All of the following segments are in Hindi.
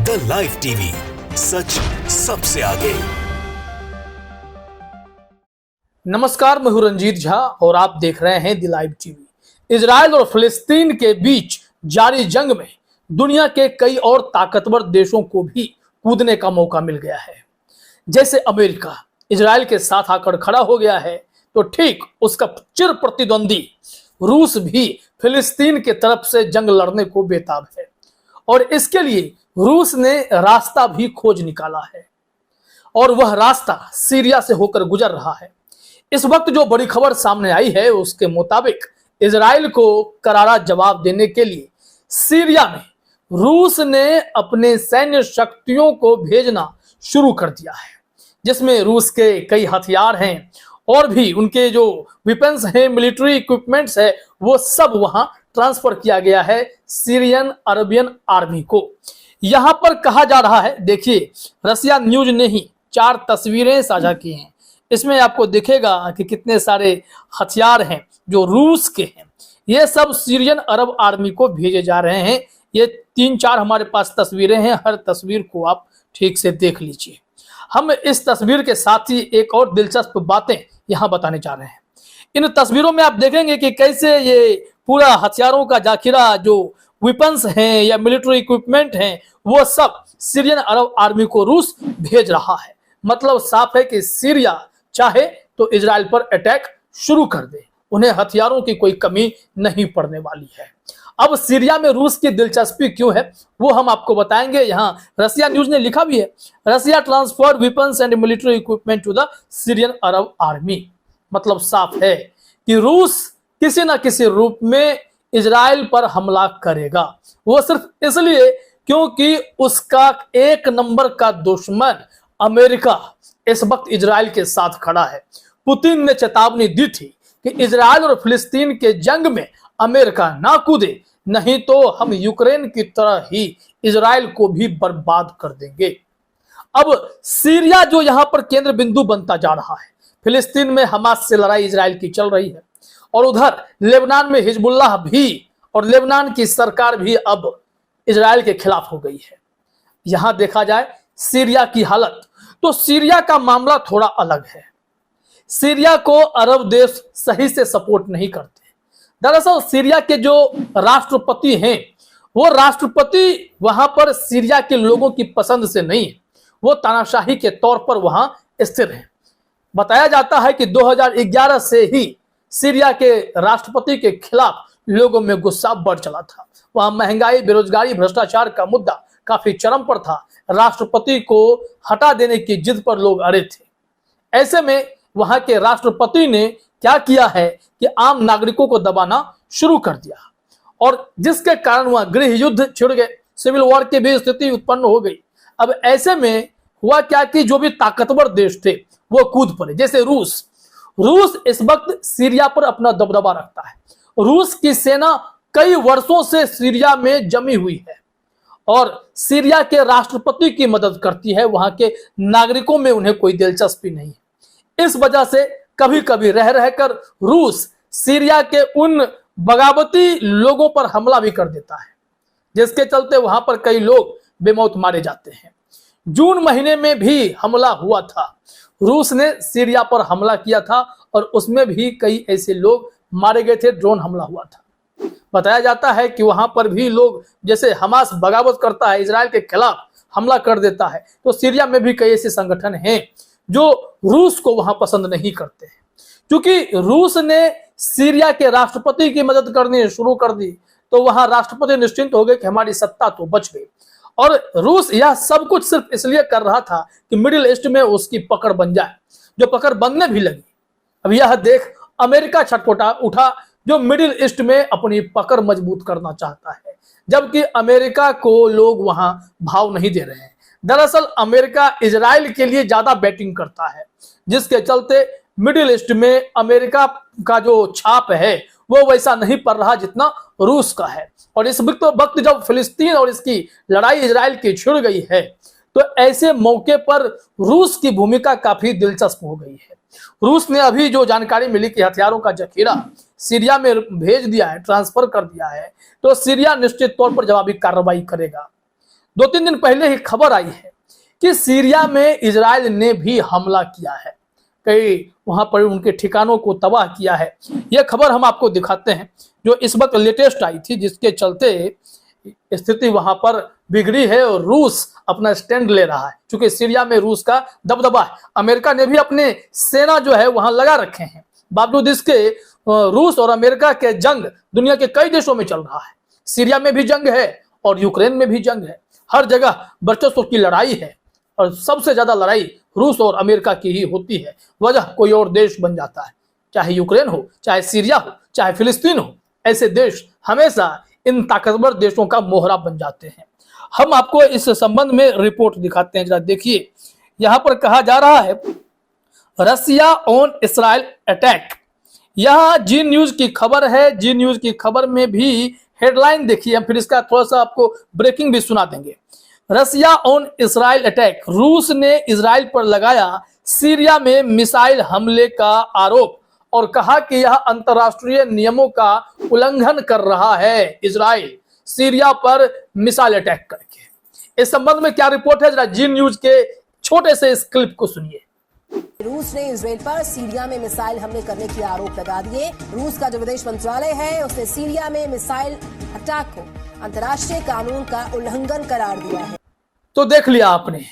द लाइव टीवी, सच सबसे आगे। नमस्कार, मैं हूं रंजीत झा और आप देख रहे हैं द लाइव टीवी। इजराइल और फिलिस्तीन के बीच जारी जंग में दुनिया के कई और ताकतवर देशों को भी कूदने का मौका मिल गया है। जैसे अमेरिका इजराइल के साथ आकर खड़ा हो गया है, तो ठीक उसका चिर प्रतिद्वंदी रूस भी फिलिस्तीन के तरफ से जंग लड़ने को बेताब है और इसके लिए रूस ने रास्ता भी खोज निकाला है और वह रास्ता सीरिया से होकर गुजर रहा है। इस वक्त जो बड़ी खबर सामने आई है उसके मुताबिक इजराइल को करारा जवाब देने के लिए सीरिया में रूस ने अपने सैन्य शक्तियों को भेजना शुरू कर दिया है, जिसमें रूस के कई हथियार हैं और भी उनके जो वेपन्स हैं, मिलिट्री इक्विपमेंट्स है, वो सब वहां ट्रांसफर किया गया है सीरियन अरबियन आर्मी को। यहां पर कहा जा रहा है, देखिए रसिया न्यूज ने ही 4 तस्वीरें साझा की हैं। इसमें आपको दिखेगा कि कितने सारे हथियार हैं जो रूस के हैं, ये सब सीरियन अरब आर्मी को भेजे जा रहे हैं। ये 3-4 हमारे पास तस्वीरें हैं, हर तस्वीर को आप ठीक से देख लीजिए। हम इस तस्वीर के साथ ही एक और दिलचस्प बातें यहां बताने जा रहे हैं। इन तस्वीरों में आप देखेंगे कि कैसे ये पूरा हथियारों का जाखिरा, जो वेपन्स हैं या मिलिट्री इक्विपमेंट हैं, वो सब सीरियन अरब आर्मी को रूस भेज रहा है। मतलब साफ है कि सीरिया चाहे तो इजराइल पर अटैक शुरू कर दे, उन्हें हथियारों की कोई कमी नहीं पड़ने वाली है। अब सीरिया में रूस की दिलचस्पी क्यों है वो हम आपको बताएंगे। यहाँ रसिया न्यूज ने लिखा भी है, Russia transferred weapons and military equipment to the Syrian Arab Army. मतलब साफ है कि रूस किसी न किसी रूप में इजराइल पर हमला करेगा। वो सिर्फ इसलिए क्योंकि उसका एक नंबर का दुश्मन अमेरिका इस वक्त इजराइल के साथ खड़ा है। पुतिन ने चेतावनी दी थी कि इजराइल और फिलिस्तीन के जंग में अमेरिका ना कूदे, नहीं तो हम यूक्रेन की तरह ही इजराइल को भी बर्बाद कर देंगे। अब सीरिया जो यहां पर केंद्र बिंदु बनता जा रहा है, फिलिस्तीन में हमास से लड़ाई इजराइल की चल रही है और उधर लेबनान में हिजबुल्लाह भी और लेबनान की सरकार भी अब इजराइल के खिलाफ हो गई है। यहां देखा जाए सीरिया की हालत, तो सीरिया का मामला थोड़ा अलग है। सीरिया को अरब देश सही से सपोर्ट नहीं करते। दरअसल सीरिया के जो राष्ट्रपति हैं, वो राष्ट्रपति वहां पर सीरिया के लोगों की पसंद से नहीं है, वो तानाशाही के तौर पर वहां स्थिर है। बताया जाता है कि 2011 से ही सीरिया के राष्ट्रपति के खिलाफ लोगों में गुस्सा बढ़ चला था। वहां महंगाई, बेरोजगारी, भ्रष्टाचार का मुद्दा काफी चरम पर था। राष्ट्रपति को हटा देने की जिद पर लोग अड़े थे। ऐसे में वहां के राष्ट्रपति ने क्या किया है कि आम नागरिकों को दबाना शुरू कर दिया और जिसके कारण वहां गृह युद्ध छिड़ गए, सिविल वॉर की भी स्थिति उत्पन्न हो गई। अब ऐसे में हुआ क्या कि जो भी ताकतवर देश थे वो कूद पड़े। जैसे रूस इस वक्त सीरिया पर अपना दबदबा रखता है। रूस की सेना कई वर्षों से सीरिया में जमी हुई है और सीरिया के राष्ट्रपति की मदद करती है। वहां के नागरिकों में उन्हें कोई दिलचस्पी नहीं है। इस वजह से कभी कभी रह रहकर रूस सीरिया के उन बगावती लोगों पर हमला भी कर देता है, जिसके चलते वहां पर कई लोग बेमौत मारे जाते हैं। जून महीने में भी हमला हुआ था, रूस ने सीरिया पर हमला किया था और उसमें भी कई ऐसे लोग मारे गए थे, ड्रोन हमला हुआ था। बताया जाता है कि वहां पर भी लोग, जैसे हमास बगावत करता है, इजराइल के खिलाफ हमला कर देता है, तो सीरिया में भी कई ऐसे संगठन हैं जो रूस को वहां पसंद नहीं करते हैं। क्योंकि रूस ने सीरिया के राष्ट्रपति की मदद करनी शुरू कर दी, तो वहां राष्ट्रपति निश्चिंत हो गए कि हमारी सत्ता तो बच गई। और रूस यह सब कुछ सिर्फ इसलिए कर रहा था कि मिडिल ईस्ट में उसकी पकड़ बन जाए, जो पकड़ बनने भी लगी। अब यह देख अमेरिका छटपटा उठा, जो मिडिल ईस्ट में अपनी पकड़ मजबूत करना चाहता है, जबकि अमेरिका को लोग वहां भाव नहीं दे रहे हैं। दरअसल अमेरिका इजराइल के लिए ज्यादा बैटिंग करता है, जिसके चलते मिडिल ईस्ट में अमेरिका का जो छाप है वो वैसा नहीं पड़ रहा जितना रूस का है। और इस वक्त जब फिलिस्तीन और इसकी लड़ाई इजराइल की छिड़ गई है, तो ऐसे मौके पर रूस की भूमिका काफी दिलचस्प हो गई है। रूस ने अभी जो जानकारी मिली कि हथियारों का जखीरा सीरिया में भेज दिया है, ट्रांसफर कर दिया है, तो सीरिया निश्चित तौर पर जवाबी कार्रवाई करेगा। 2-3 दिन पहले ही खबर आई है कि सीरिया में इजराइल ने भी हमला किया है, कई वहां पर उनके ठिकानों को तबाह किया है। यह खबर हम आपको दिखाते हैं जो इस वक्त लेटेस्ट आई थी, जिसके चलते स्थिति वहां पर बिगड़ी है और रूस अपना स्टैंड ले रहा है। क्योंकि सीरिया में रूस का दबदबा है, अमेरिका ने भी अपने सेना जो है वहां लगा रखे हैं। बावजूद इसके रूस और अमेरिका के जंग दुनिया के कई देशों में चल रहा है। सीरिया में भी जंग है और यूक्रेन में भी जंग है, हर जगह वर्चस्व की लड़ाई है और सबसे ज्यादा लड़ाई रूस और अमेरिका की ही होती है। वजह कोई और देश बन जाता है, चाहे यूक्रेन हो, चाहे सीरिया हो, चाहे फिलिस्तीन हो। ऐसे देश हमेशा इन ताकतवर देशों का मोहरा बन जाते हैं। हम आपको इस संबंध में रिपोर्ट दिखाते हैं, जरा देखिए। यहां पर कहा जा रहा है रसिया ऑन इस्राइल अटैक। यह जी न्यूज की खबर है। जी न्यूज की खबर में भी हेडलाइन देखिए, हम फिर इसका थोड़ा सा आपको ब्रेकिंग भी सुना देंगे। रसिया ऑन इस्राइल अटैक, रूस ने इजराइल पर लगाया सीरिया में मिसाइल हमले का आरोप और कहा कि यह अंतर्राष्ट्रीय नियमों का उल्लंघन कर रहा है इजराइल सीरिया पर मिसाइल अटैक करके। इस संबंध में क्या रिपोर्ट है, जरा जी न्यूज के छोटे से इस क्लिप को सुनिए। रूस ने इजराइल पर सीरिया में मिसाइल हमले करने के आरोप लगा दिए। रूस का जो विदेश मंत्रालय है उसने सीरिया में मिसाइल अटैक को अंतर्राष्ट्रीय कानून का उल्लंघन करार दिया है। तो देख लिया आपने,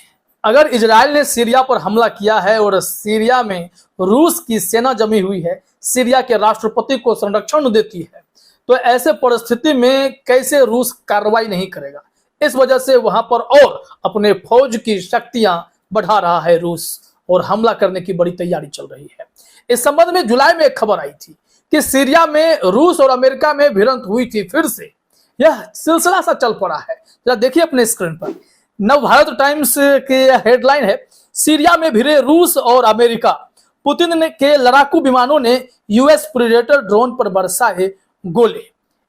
अगर इजराइल ने सीरिया पर हमला किया है और सीरिया में रूस की सेना जमी हुई है, सीरिया के राष्ट्रपति को संरक्षण देती है, तो ऐसे परिस्थिति में कैसे रूस कार्रवाई नहीं करेगा। इस वजह से वहां पर और अपने फौज की शक्तियां बढ़ा रहा है रूस और हमला करने की बड़ी तैयारी चल रही है। इस संबंध में जुलाई में एक खबर आई थी कि सीरिया में रूस और अमेरिका में भिड़ंत हुई थी। फिर से यह सिलसिला सा चल पड़ा है, जरा देखिए अपने स्क्रीन पर। नवभारत टाइम्स की हेडलाइन है, सीरिया में भिड़े रूस और अमेरिका, पुतिन के लड़ाकू विमानों ने यूएस प्रेडेटर ड्रोन पर बरसाए गोले।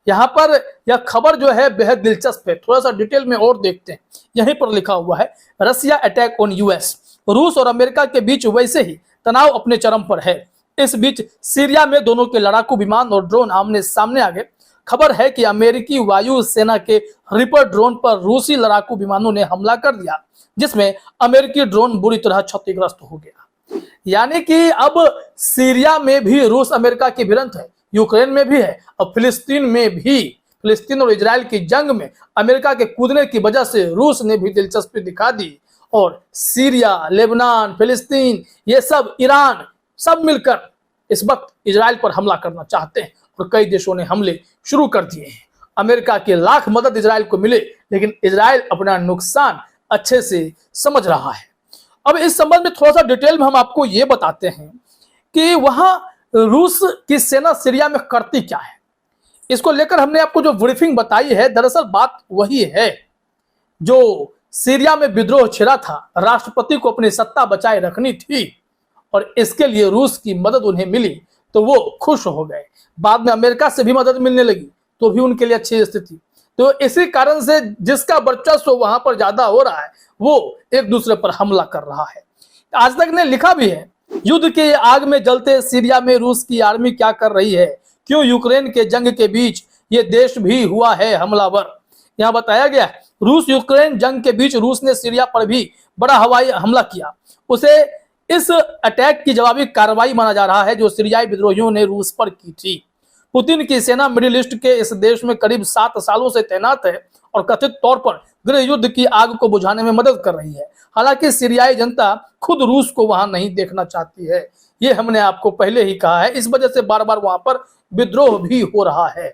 यहाँ पर यह खबर जो है बेहद दिलचस्प है, थोड़ा सा डिटेल में और देखते हैं। यहीं पर लिखा हुआ है रसिया अटैक ऑन यूएस, रूस और अमेरिका के बीच वैसे ही तनाव अपने चरम पर है। इस बीच सीरिया में दोनों के लड़ाकू विमान और ड्रोन आमने सामने आ गए। खबर है कि अमेरिकी वायु सेना के रिपर ड्रोन पर रूसी लड़ाकू विमानों ने हमला कर दिया, जिसमें अमेरिकी ड्रोन बुरी तरह क्षतिग्रस्त हो गया। यानी कि अब सीरिया में भी रूस अमेरिका की भिड़ंत है, यूक्रेन में भी है और फिलिस्तीन में भी। फिलिस्तीन और इजराइल की जंग में अमेरिका के कूदने की वजह से रूस ने भी दिलचस्पी दिखा दी और सीरिया, लेबनान, फिलिस्तीन, ये सब, ईरान, सब मिलकर इस वक्त इजराइल पर हमला करना चाहते हैं और कई देशों ने हमले शुरू कर दिए हैं। अमेरिका की लाख मदद इजराइल को मिले, लेकिन इजराइल अपना नुकसान अच्छे से समझ रहा है। अब इस संबंध में थोड़ा सा डिटेल में हम आपको ये बताते हैं कि वहां रूस की सेना सीरिया में करती क्या है। इसको लेकर हमने आपको जो ब्रीफिंग बताई है, दरअसल बात वही है जो सीरिया में विद्रोह छिड़ा था, राष्ट्रपति को अपनी सत्ता बचाए रखनी थी और इसके लिए रूस की मदद उन्हें मिली तो वो खुश हो गए। बाद में अमेरिका से भी मदद मिलने लगी तो भी उनके लिए अच्छी स्थिति। तो इसी कारण से जिसका वर्चस्व वहां पर ज्यादा हो रहा है वो एक दूसरे पर हमला कर रहा है। आज तक ने लिखा भी है, युद्ध के आग में जलते सीरिया में रूस की आर्मी क्या कर रही है, क्यों यूक्रेन के जंग के बीच ये देश भी हुआ है हमलावर। यहाँ बताया गया है रूस यूक्रेन जंग के बीच रूस ने सीरिया पर भी बड़ा हवाई हमला किया। उसे इस अटैक की जवाबी कार्रवाई माना जा रहा है जो सीरियाई विद्रोहियों ने रूस पर की थी। पुतिन की सेना मिडिल ईस्ट के इस देश में करीब 7 सालों से तैनात है और कथित तौर पर गृह युद्ध की आग को बुझाने में मदद कर रही है। हालांकि सीरियाई जनता खुद रूस को वहां नहीं देखना चाहती है, ये हमने आपको पहले ही कहा है। इस वजह से बार बार वहां पर विद्रोह भी हो रहा है।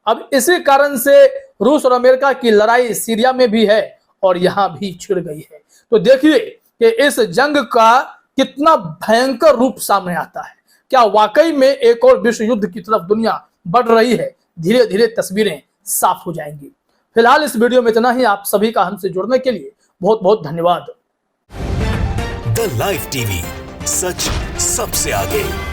अब इसी कारण से रूस और अमेरिका की लड़ाई सीरिया में भी है और यहां भी छिड़ गई है। तो देखिए कि इस जंग का कितना भयंकर रूप सामने आता है। क्या वाकई में एक और विश्व युद्ध की तरफ दुनिया बढ़ रही है? धीरे धीरे तस्वीरें साफ हो जाएंगी। फिलहाल इस वीडियो में इतना ही। आप सभी का हमसे जुड़ने के लिए बहुत बहुत धन्यवाद। द लाइव टीवी, सच सबसे आगे।